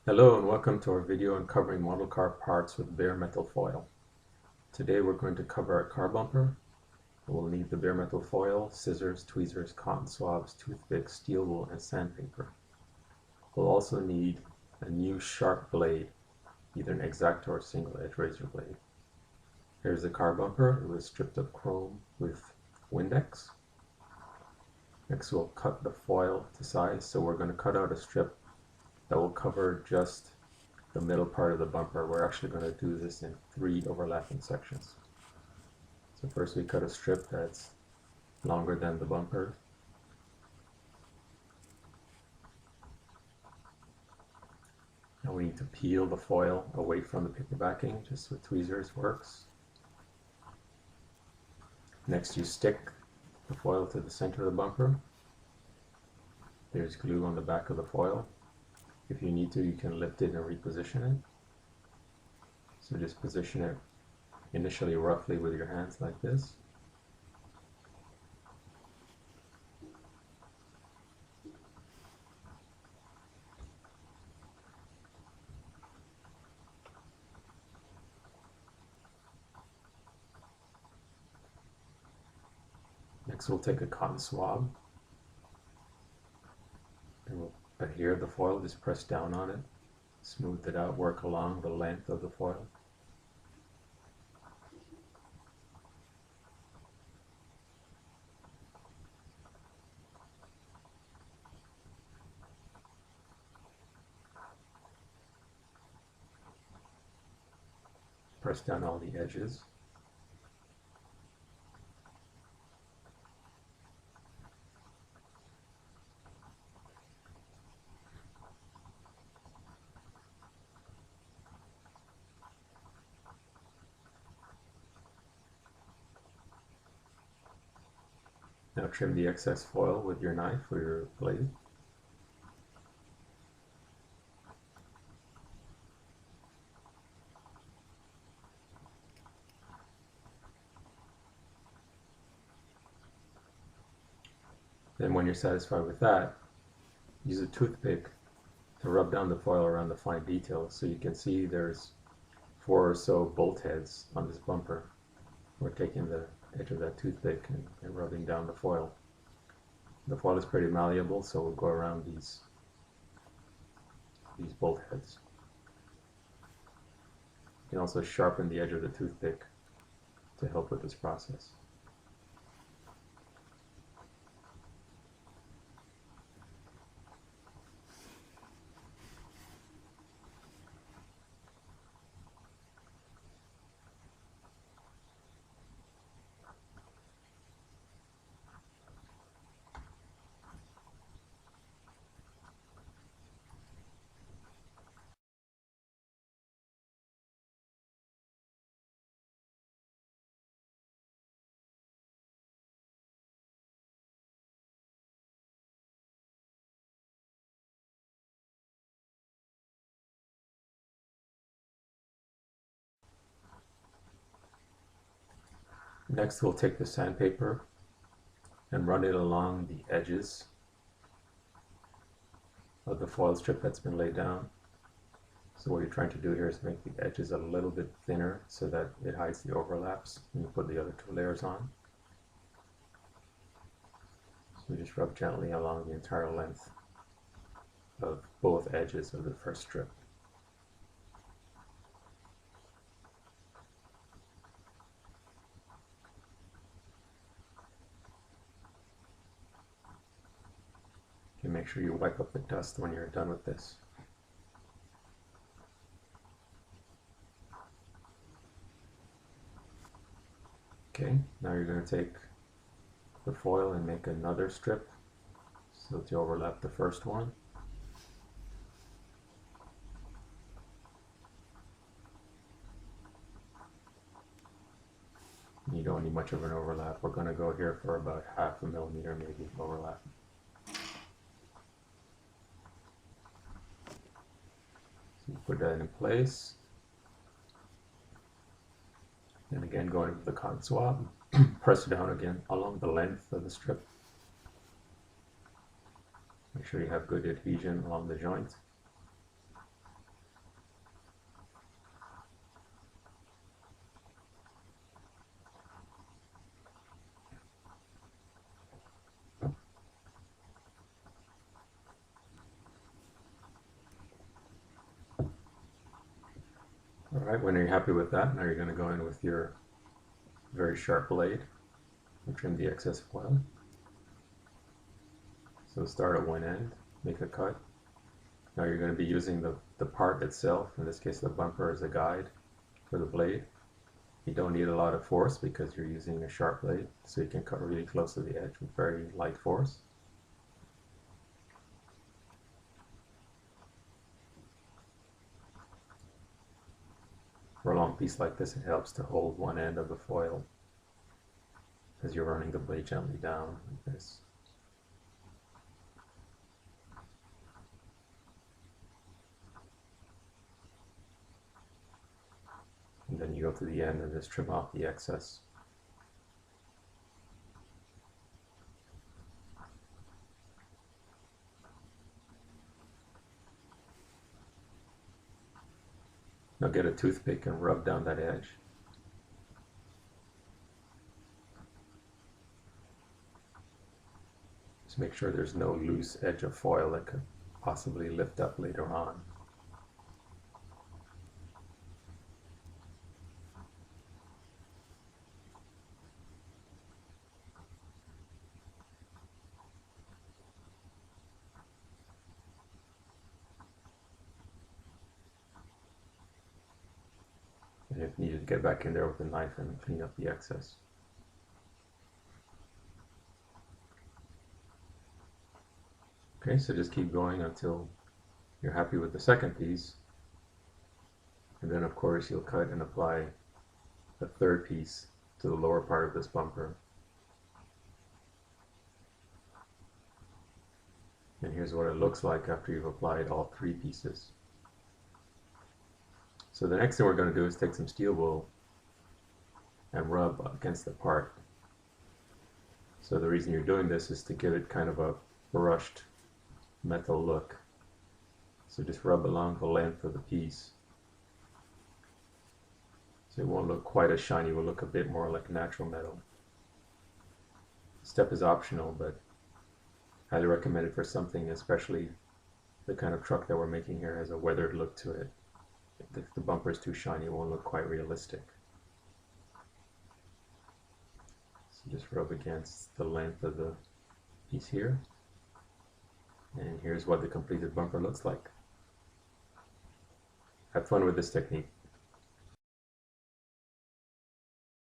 Hello and welcome to our video on covering model car parts with bare metal foil. Today we're going to cover a car bumper. We'll need the bare metal foil, scissors, tweezers, cotton swabs, toothpicks, steel wool, and sandpaper. We'll also need a new sharp blade, either an X-Acto or single edge razor blade. Here's the car bumper. It was stripped of chrome with Windex. Next we'll cut the foil to size, so we're going to cut out a strip that will cover just the middle part of the bumper. We're actually going to do this in 3 overlapping sections. So first we cut a strip that's longer than the bumper. Now we need to peel the foil away from the paper backing, just with tweezers works. Next you stick the foil to the center of the bumper. There's glue on the back of the foil. If you need to, you can lift it and reposition it. So just position it initially roughly with your hands like this. Next we'll take a cotton swab and we'll adhere the foil, just press down on it, smooth it out, work along the length of the foil. Press down all the edges. Now trim the excess foil with your knife or your blade. Then when you're satisfied with that, use a toothpick to rub down the foil around the fine details. So you can see there's 4 or so bolt heads on this bumper. We're taking the edge of that toothpick and rubbing down the foil. The foil is pretty malleable, so we'll go around these bolt heads. You can also sharpen the edge of the toothpick to help with this process. Next we'll take the sandpaper and run it along the edges of the foil strip that's been laid down. So what you're trying to do here is make the edges a little bit thinner so that it hides the overlaps when you put the other 2 layers on. So just rub gently along the entire length of both edges of the first strip. And make sure you wipe up the dust when you're done with this. Okay, now you're going to take the foil and make another strip so to overlap the first one. You don't need much of an overlap. We're going to go here for about 1/2 millimeter maybe overlap. So you put that in place. And again, going with the cotton swab, press down again along the length of the strip. Make sure you have good adhesion along the joint. Alright, when you're happy with that, now you're going to go in with your very sharp blade and trim the excess foil. So start at one end, make a cut. Now you're going to be using the part itself, in this case the bumper, as a guide for the blade. You don't need a lot of force because you're using a sharp blade, so you can cut really close to the edge with very light force. For a long piece like this, it helps to hold one end of the foil as you're running the blade gently down like this. And then you go to the end and just trim off the excess. Now get a toothpick and rub down that edge. Just make sure there's no loose edge of foil that could possibly lift up later on. And if needed, get back in there with a knife and clean up the excess. Okay, so just keep going until you're happy with the second piece. And then of course you'll cut and apply the third piece to the lower part of this bumper. And here's what it looks like after you've applied all three pieces. So the next thing we're going to do is take some steel wool and rub against the part. So the reason you're doing this is to give it kind of a brushed metal look. So just rub along the length of the piece. So it won't look quite as shiny, it will look a bit more like natural metal. The step is optional, but highly recommended for something, especially the kind of truck that we're making here has a weathered look to it. If the bumper is too shiny, it won't look quite realistic. So just rub against the length of the piece here. And here's what the completed bumper looks like. Have fun with this technique.